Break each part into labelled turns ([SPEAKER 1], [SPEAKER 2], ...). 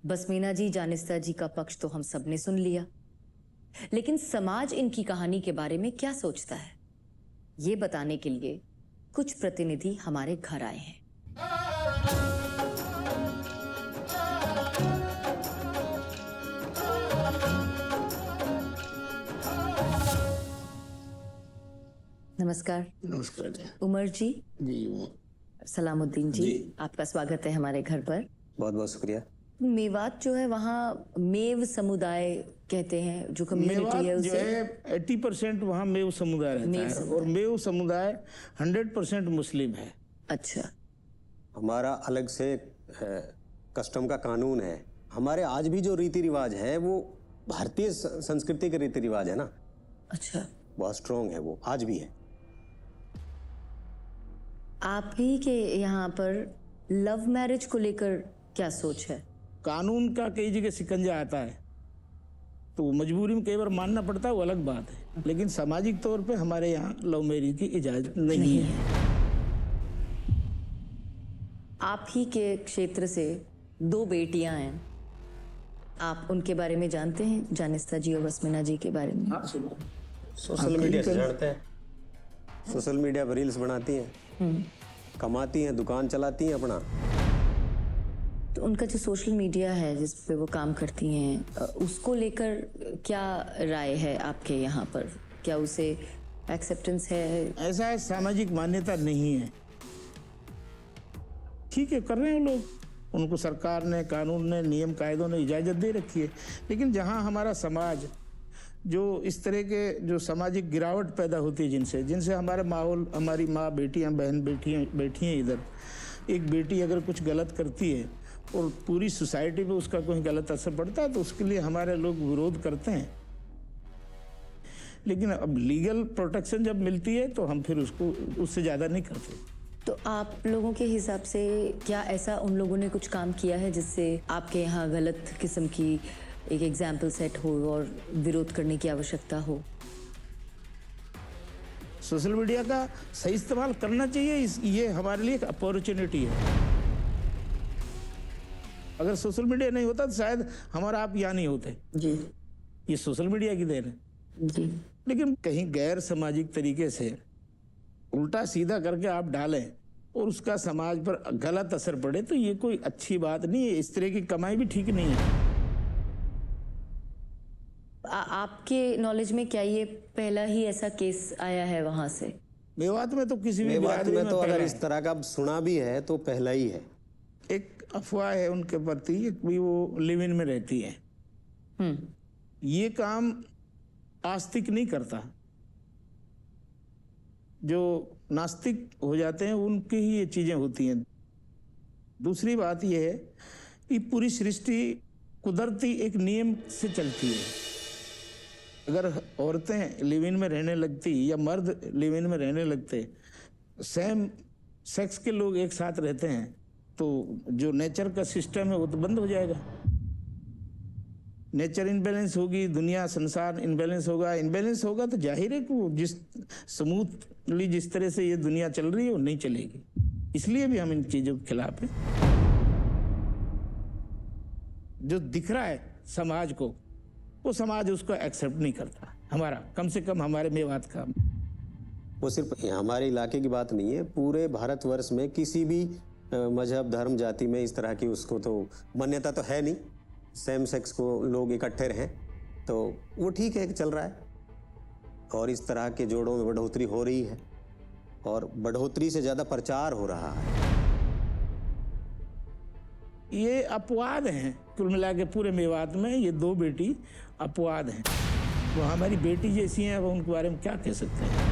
[SPEAKER 1] बसमीना जी, जानिस्ता जी का पक्ष तो हम सब ने सुन लिया, लेकिन समाज इनकी कहानी के बारे में क्या सोचता है, ये बताने के लिए कुछ प्रतिनिधि हमारे घर आए हैं। नमस्कार।
[SPEAKER 2] नमस्कार जी।
[SPEAKER 1] उमर जी।
[SPEAKER 2] जी।
[SPEAKER 1] सलामुद्दीन जी, आपका स्वागत है हमारे घर पर।
[SPEAKER 3] बहुत बहुत शुक्रिया।
[SPEAKER 1] मेवात जो है वहाँ मेव समुदाय कहते हैं, जो कम्युनिटी है
[SPEAKER 2] जो है 80% वहाँ मेव समुदाय रहता है और मेव समुदाय 100% मुस्लिम है।
[SPEAKER 1] अच्छा।
[SPEAKER 3] हमारा अलग से कस्टम का कानून है। हमारे आज भी जो रीति रिवाज है वो भारतीय संस्कृति के रीति रिवाज है ना।
[SPEAKER 1] अच्छा।
[SPEAKER 3] बहुत स्ट्रॉन्ग है वो, आज भी है।
[SPEAKER 1] आप ही के यहाँ पर लव मैरिज को लेकर क्या सोच है?
[SPEAKER 2] कानून का कई जगह शिकंजा आता है तो मजबूरी में कई बार मानना पड़ता है, वो अलग बात है, लेकिन सामाजिक तौर पे हमारे यहाँ लव मैरिज की इजाजत नहीं है।
[SPEAKER 1] आप ही के क्षेत्र से 2 बेटियां हैं, आप उनके बारे में जानते हैं, जानिस्ता जी और बसमीना जी के बारे में?
[SPEAKER 2] हाँ, सुनो।
[SPEAKER 3] सोशल मीडिया से जानते हैं। सोशल मीडिया पर रील्स बनाती हैं, कमाती हैं, दुकान चलाती हैं अपना।
[SPEAKER 1] तो उनका जो सोशल मीडिया है जिस पे वो काम करती हैं, उसको लेकर क्या राय है आपके यहाँ पर? क्या उसे एक्सेप्टेंस है?
[SPEAKER 2] ऐसा है, सामाजिक मान्यता नहीं है। ठीक है, कर रहे हैं लोग, उनको सरकार ने, कानून ने, नियम कायदों ने इजाजत दे रखी है, लेकिन जहाँ हमारा समाज जो इस तरह के जो सामाजिक गिरावट पैदा होती है जिनसे हमारा माहौल, हमारी माँ, बेटियाँ, बहन बैठी हैं इधर, एक बेटी अगर कुछ गलत करती है और पूरी सोसाइटी पे उसका कोई गलत असर पड़ता है तो उसके लिए हमारे लोग विरोध करते हैं। लेकिन अब लीगल प्रोटेक्शन जब मिलती है तो हम फिर उसको उससे ज़्यादा नहीं करते।
[SPEAKER 1] तो आप लोगों के हिसाब से क्या ऐसा उन लोगों ने कुछ काम किया है जिससे आपके यहाँ गलत किस्म की एक एग्जाम्पल सेट हो और विरोध करने की आवश्यकता हो?
[SPEAKER 2] सोशल मीडिया का सही इस्तेमाल करना चाहिए, ये हमारे लिए एक अपॉर्चुनिटी है। अगर सोशल मीडिया नहीं होता तो शायद हमारा आप यहाँ नहीं होते
[SPEAKER 1] जी।
[SPEAKER 2] ये सोशल मीडिया की देन है
[SPEAKER 1] जी।
[SPEAKER 2] लेकिन कहीं गैर सामाजिक तरीके से उल्टा सीधा करके आप डालें और उसका समाज पर गलत असर पड़े तो ये कोई अच्छी बात नहीं है। इस तरह की कमाई भी ठीक नहीं है।
[SPEAKER 1] आपके नॉलेज में क्या ये पहला ही ऐसा केस आया है वहां से?
[SPEAKER 2] मेवात में तो किसी भी
[SPEAKER 3] मेवात में तो अगर इस तरह का सुना भी है तो पहला ही है।
[SPEAKER 2] एक अफवाह है उनके प्रति कि वो लिव इन में रहती है। ये काम आस्तिक नहीं करता। जो नास्तिक हो जाते हैं उनकी ही ये चीजें होती हैं। दूसरी बात ये है कि पूरी सृष्टि कुदरती एक नियम से चलती है। अगर औरतें लिव इन में रहने लगती या मर्द लिव इन में रहने लगते, सेम सेक्स के लोग एक साथ रहते हैं तो जो नेचर का सिस्टम है वो तो बंद हो जाएगा। नेचर इनबैलेंस होगी, दुनिया संसार इनबैलेंस होगा। इनबैलेंस होगा तो जाहिर है कि वो जिस स्मूथली जिस तरह से ये दुनिया चल रही है वो नहीं चलेगी। इसलिए भी हम इन चीजों के खिलाफ हैं। जो दिख रहा है समाज को वो समाज उसको एक्सेप्ट नहीं करता। हमारा, कम से कम हमारे मेवात का।
[SPEAKER 3] वो सिर्फ हमारे इलाके की बात नहीं है, पूरे भारतवर्ष में किसी भी मजहब, धर्म, जाति में इस तरह की उसको तो मान्यता तो है नहीं। सेम सेक्स को लोग इकट्ठे रहें तो वो ठीक है कि चल रहा है और इस तरह के जोड़ों में बढ़ोतरी हो रही है और बढ़ोतरी से ज़्यादा प्रचार हो रहा है।
[SPEAKER 2] ये अपवाद हैं कुल मिला के पूरे मेवात में। ये 2 बेटी अपवाद हैं। वो हमारी बेटी जैसी हैं, अब उनके बारे में क्या कह सकते हैं।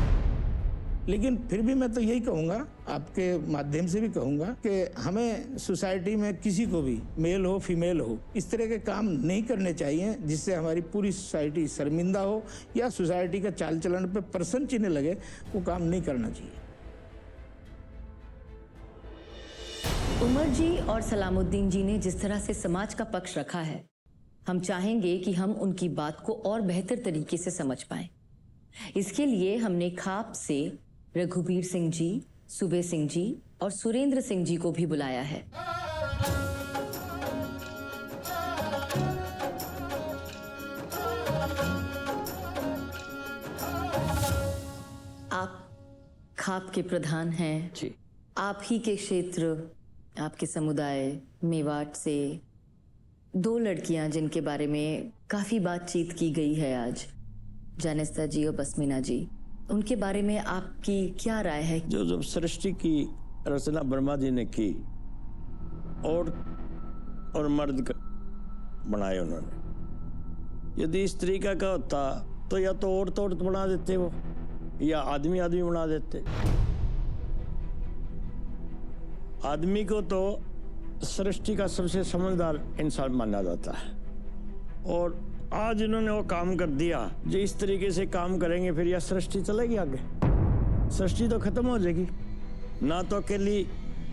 [SPEAKER 2] लेकिन फिर भी मैं तो यही कहूँगा, आपके माध्यम से भी कहूँगा कि हमें सोसाइटी में किसी को भी, मेल हो फीमेल हो, इस तरह के काम नहीं करने चाहिए जिससे हमारी पूरी सोसाइटी शर्मिंदा हो या सोसाइटी का चाल चलन पे प्रश्न चिन्ह लगे। वो काम नहीं करना चाहिए।
[SPEAKER 1] उमर जी और सलामुद्दीन जी ने जिस तरह से समाज का पक्ष रखा है, हम चाहेंगे कि हम उनकी बात को और बेहतर तरीके से समझ पाएं। इसके लिए हमने खाप से रघुबीर सिंह जी, सुबे सिंह जी और सुरेंद्र सिंह जी को भी बुलाया है। आपके प्रधान हैं
[SPEAKER 4] जी।
[SPEAKER 1] आप ही के क्षेत्र, आपके समुदाय मेवाट से 2 लड़कियां जिनके बारे में काफी बातचीत की गई है आज, जानिस्ता जी और बसमीना जी, उनके बारे में आपकी क्या राय है?
[SPEAKER 4] जो जब सृष्टि की रचना ब्रह्मा जी ने की और मर्द बनाए उन्होंने, यदि इस तरीका का होता तो या तो औरत बना देते वो, या आदमी बना देते। आदमी को तो सृष्टि का सबसे समझदार इंसान माना जाता है, और आज इन्होंने वो काम कर दिया। जो इस तरीके से काम करेंगे फिर यह सृष्टि चलेगी आगे? सृष्टि तो खत्म हो जाएगी। ना तो अकेली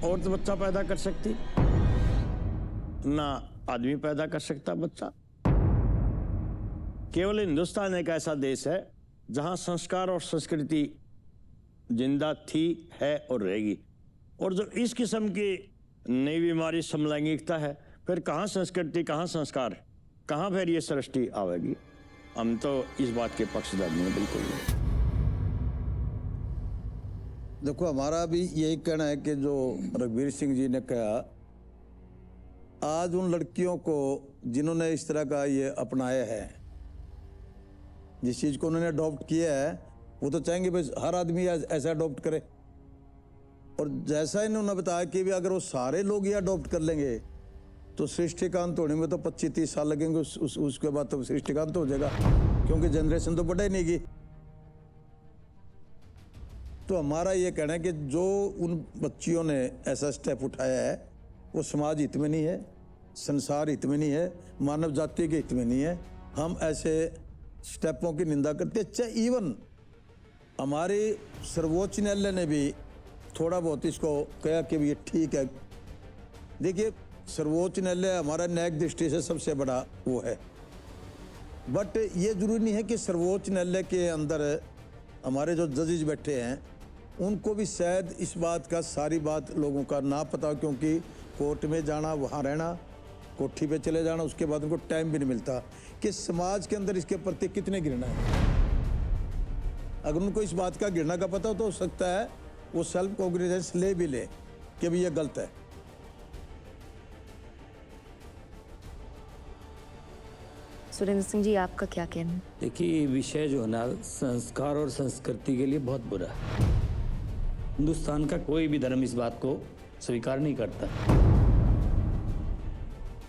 [SPEAKER 4] औरत बच्चा पैदा कर सकती, ना आदमी पैदा कर सकता बच्चा। केवल हिंदुस्तान एक ऐसा देश है जहां संस्कार और संस्कृति जिंदा थी, है और रहेगी। और जो इस किस्म की नई बीमारी समलैंगिकता है, फिर कहाँ संस्कृति, कहाँ संस्कार, कहाँ फिर ये सृष्टि आवेगी? हम तो इस बात के पक्षधर नहीं, बिल्कुल नहीं।
[SPEAKER 5] देखो, हमारा भी यही कहना है कि जो रघुवीर सिंह जी ने कहा, आज उन लड़कियों को जिन्होंने इस तरह का ये अपनाया है, जिस चीज़ को उन्होंने अडॉप्ट किया है, वो तो चाहेंगे बस हर आदमी ऐसा अडॉप्ट करे। और जैसा इन्होंने बताया कि भी अगर वो सारे लोग ये अडॉप्ट कर लेंगे तो सृष्टिकांत होने में तो 25-30 साल लगेंगे, उसके बाद तो सृष्टिकांत हो जाएगा, क्योंकि जनरेशन तो बढ़े नहीं गई। तो हमारा ये कहना है कि जो उन बच्चियों ने ऐसा स्टेप उठाया है वो समाज हित में नहीं है, संसार हित में नहीं है, मानव जाति के हित में नहीं है। हम ऐसे स्टेपों की निंदा करते हैं। चाहे इवन हमारे सर्वोच्च न्यायालय ने भी थोड़ा बहुत इसको कहा कि ये ठीक है। देखिए, सर्वोच्च न्यायालय हमारा न्यायिक दृष्टि से सबसे बड़ा वो है, बट ये जरूरी नहीं है कि सर्वोच्च न्यायालय के अंदर हमारे जो जजेज बैठे हैं उनको भी शायद इस बात का, सारी बात लोगों का ना पता, क्योंकि कोर्ट में जाना, वहाँ रहना, कोठी पे चले जाना, उसके बाद उनको टाइम भी नहीं मिलता कि समाज के अंदर इसके प्रति कितने घृणा है। अगर उनको इस बात का घृणा का पता तो हो सकता है वो सेल्फ कॉग्निजेंस ले भी ले कि भी ये गलत है।
[SPEAKER 6] सुरेंद्र सिंह जी, आपका क्या कहना है?
[SPEAKER 7] देखिए, ये विषय जो है ना, संस्कार और संस्कृति के लिए बहुत बुरा है। हिंदुस्तान का कोई भी धर्म इस बात को स्वीकार नहीं करता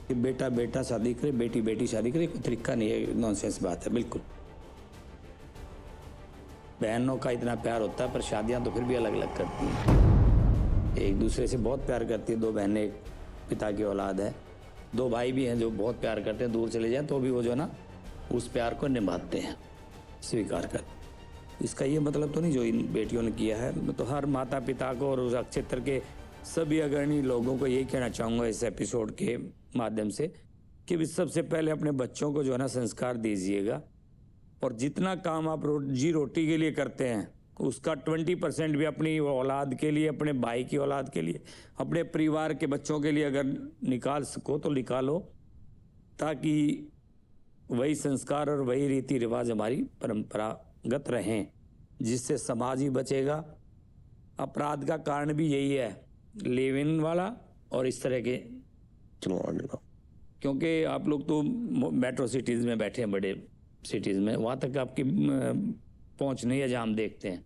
[SPEAKER 7] कि बेटा बेटा शादी करे, बेटी बेटी शादी करे। कोई तरीका नहीं है, नॉनसेंस बात है बिल्कुल। बहनों का इतना प्यार होता है, पर शादियां तो फिर भी अलग अलग करती हैं। एक दूसरे से बहुत प्यार करती है, 2 बहनें एक पिता की औलाद है, 2 भाई भी हैं जो बहुत प्यार करते हैं, दूर चले जाएं तो भी वो जो ना उस प्यार को निभाते हैं, स्वीकार करते हैं। इसका ये मतलब तो नहीं जो इन बेटियों ने किया है। मैं तो हर माता पिता को और उस क्षेत्र के सभी अग्रणी लोगों को यही कहना चाहूँगा इस एपिसोड के माध्यम से कि सबसे पहले अपने बच्चों को जो है ना संस्कार दीजिएगा, और जितना काम आप रोजी रोटी के लिए करते हैं उसका 20% भी अपनी औलाद के लिए, अपने भाई की औलाद के लिए, अपने परिवार के बच्चों के लिए अगर निकाल सको तो निकालो, ताकि वही संस्कार और वही रीति रिवाज हमारी परंपरागत रहें, जिससे समाज ही बचेगा। अपराध का कारण भी यही है, लिव इन वाला और इस तरह के, क्योंकि आप लोग तो मेट्रो सिटीज़ में बैठे हैं, बड़े सिटीज़ में, वहाँ तक आपकी पहुँच नहीं है जहाँ हम देखते हैं।